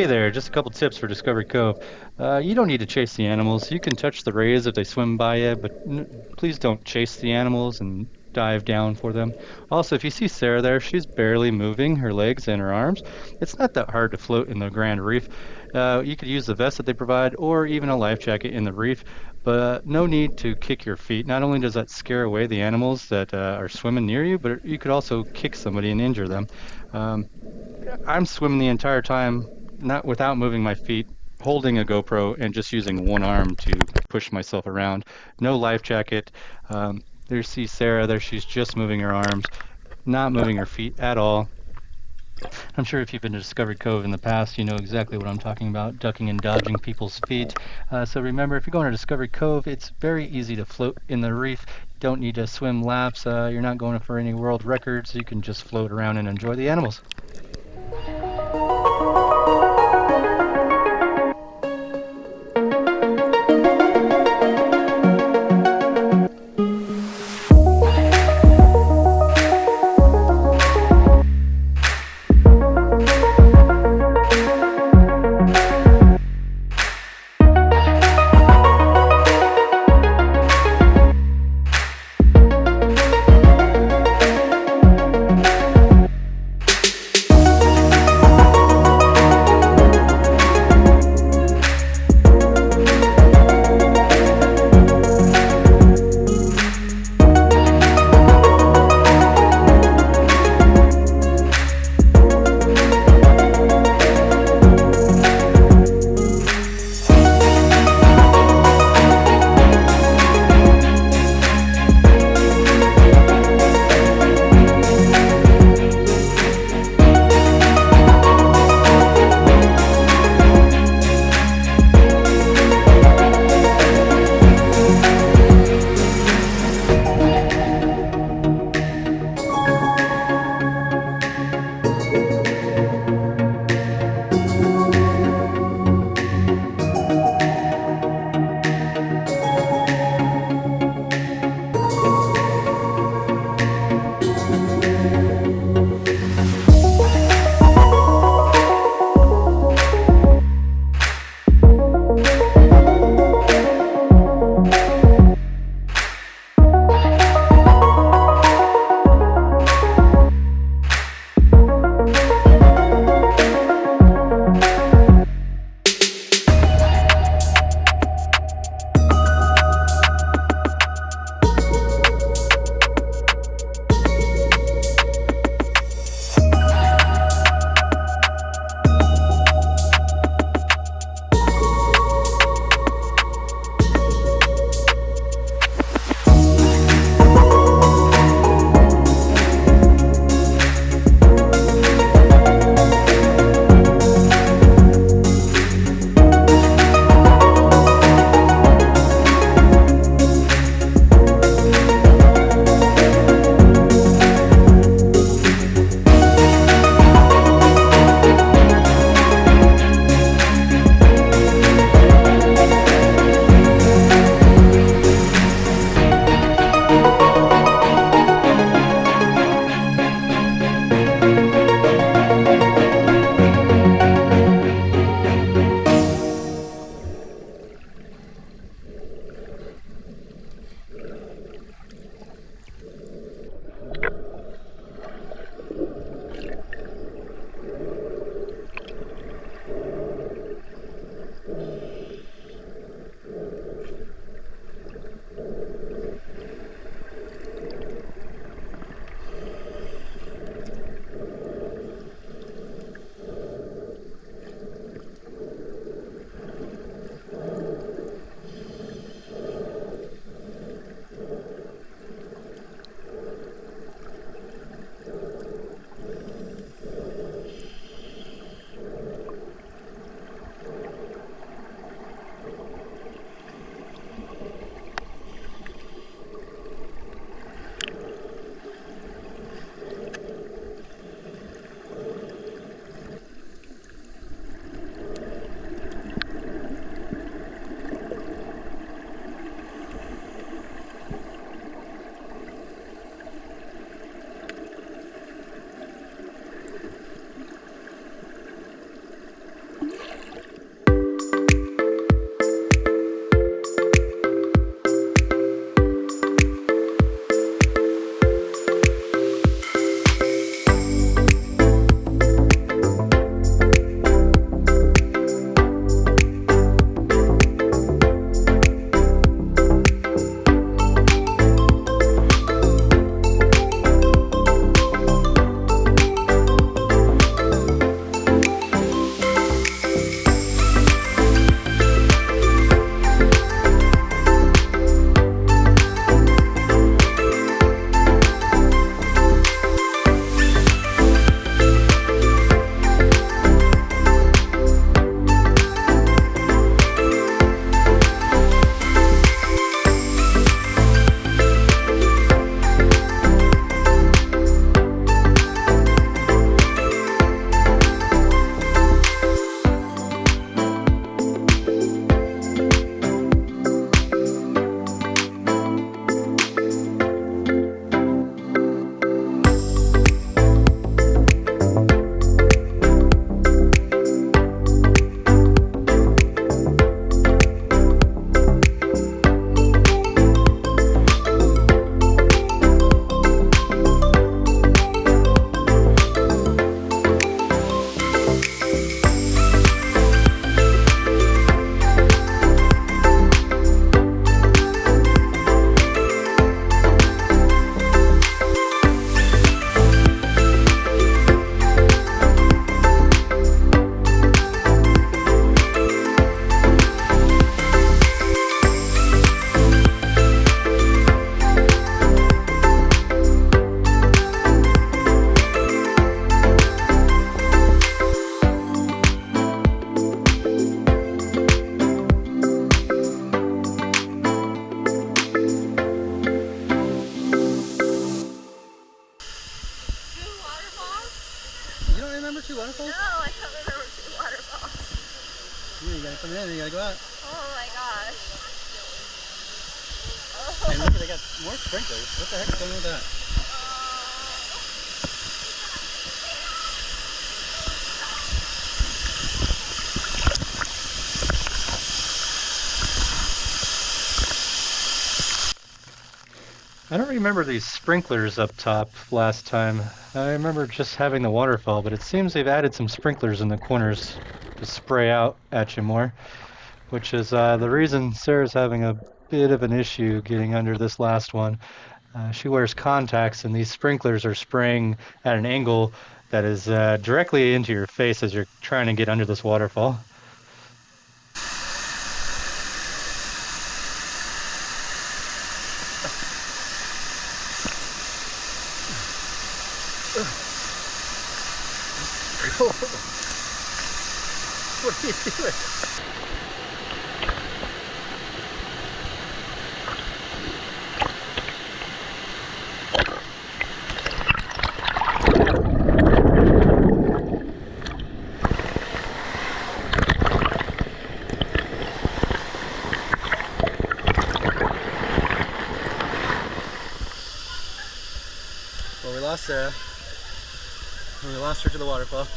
Hey there, just a couple tips for Discovery Cove. You don't need to chase the animals. You can touch the rays if they swim by you, but please don't chase the animals and dive down for them. Also, if you see Sarah there, she's barely moving her legs and her arms. It's not that hard to float in the Grand Reef. You could use the vest that they provide or even a life jacket in the reef, but no need to kick your feet. Not only does that scare away the animals that are swimming near you, but you could also kick somebody and injure them. Um, I'm swimming the entire time, not without moving my feet, holding a GoPro and just using one arm to push myself around. No life jacket. There's see Sarah there. She's just moving her arms, not moving her feet at all. I'm sure if you've been to Discovery Cove in the past, you know exactly what I'm talking about, ducking and dodging people's feet. So remember, if you're going to Discovery Cove, it's very easy to float in the reef. You don't need to swim laps. You're not going for any world records. You can just float around and enjoy the animals. they got more sprinklers. What the heck's going on with that? I don't remember these sprinklers up top last time. I remember just having the waterfall, but it seems they've added some sprinklers in the corners to spray out at you more, which is the reason Sarah's having a bit of an issue getting under this last one. She wears contacts, and these sprinklers are spraying at an angle that is directly into your face as you're trying to get under this waterfall. What are you doing? Well, we lost Sarah. We lost her to the waterfall.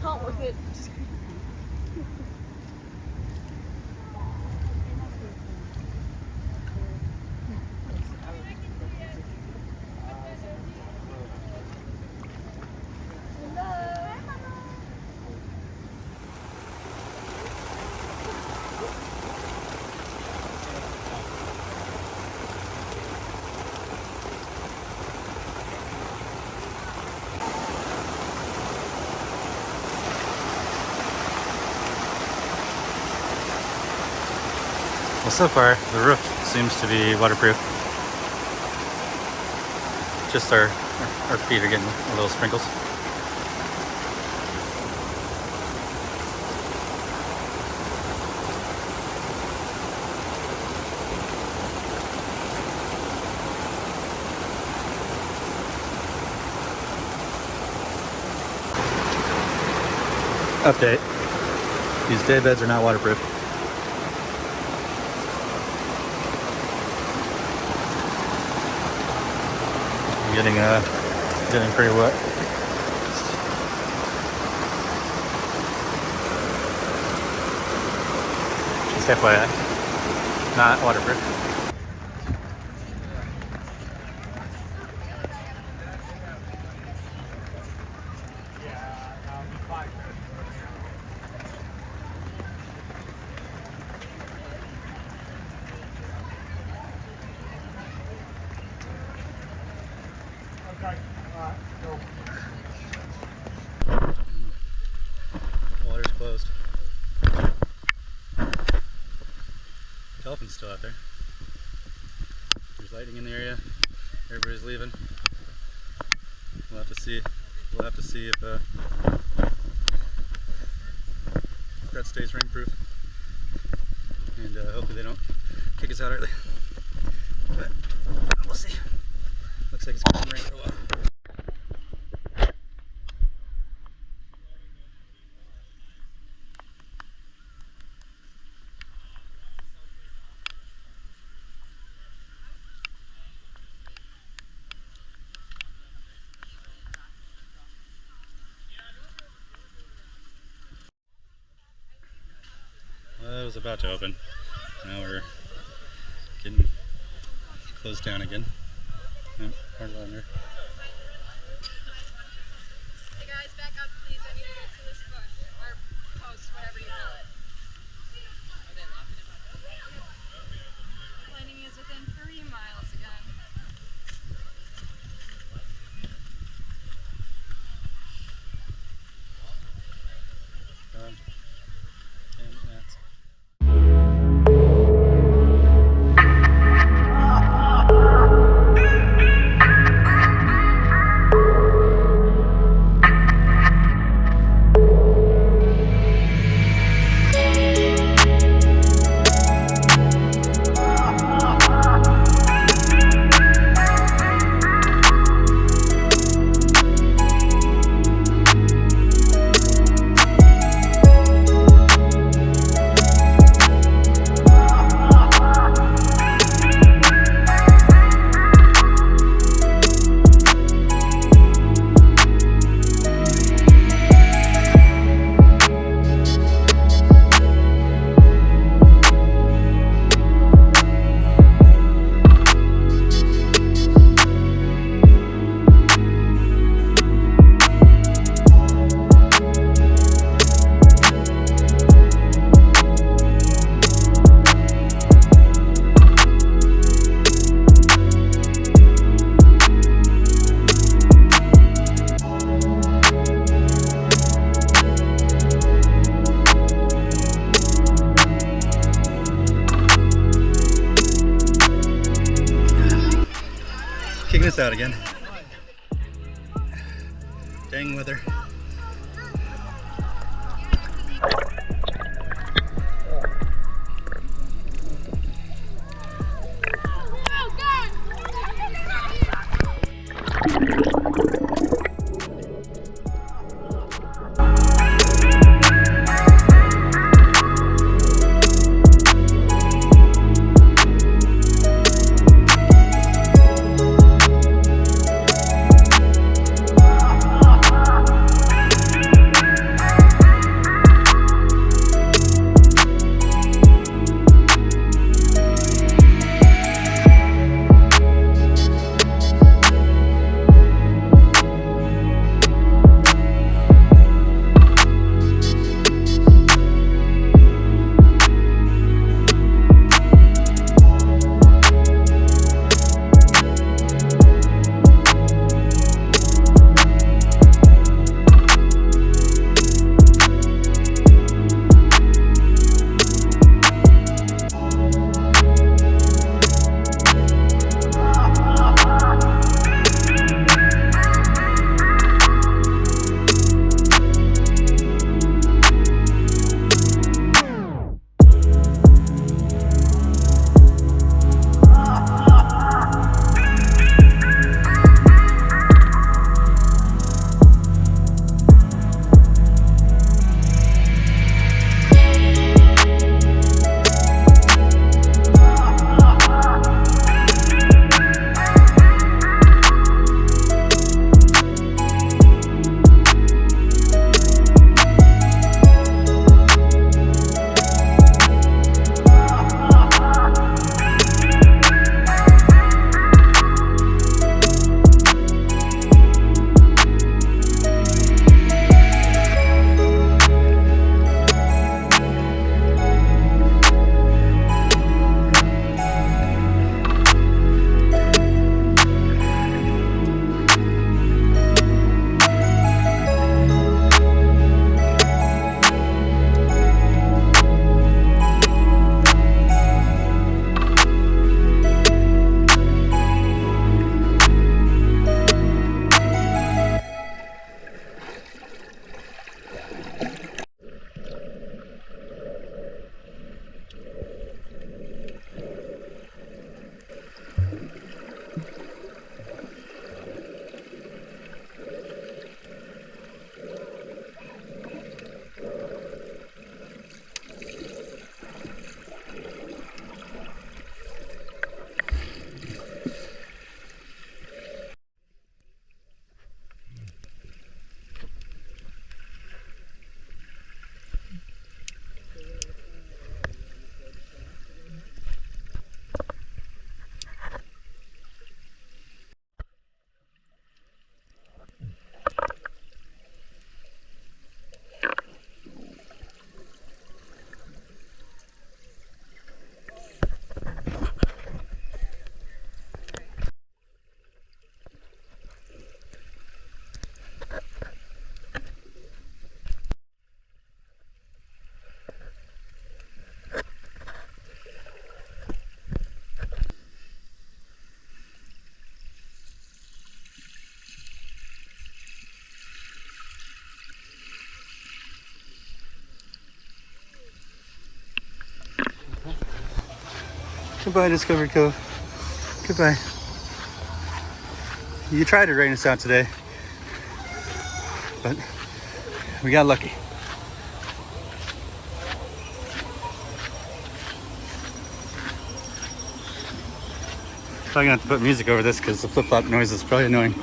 Not worth it. Well, so far the roof seems to be waterproof. Just our feet are getting a little sprinkles. Update. These day beds are not waterproof. Getting pretty wet. Just FYI, not waterproof. Water's closed. Dolphin's still out there. There's lightning in the area. Everybody's leaving. We'll have to see. We'll have to see if that stays rainproof, and hopefully they don't kick us out early. But we'll see. Looks like it's going to rain for a while. Well, it was about to open. Now we're getting closed down again. Oh, hard line there. Hey guys, back up please. I need to get to this bush. Or post, whatever you call it. Lightning is within 3 miles again. And that's kicking us out again. Dang weather. Goodbye, Discovery Cove. Goodbye. You tried to rain us out today, but we got lucky. Probably gonna have to put music over this because the flip-flop noise is probably annoying.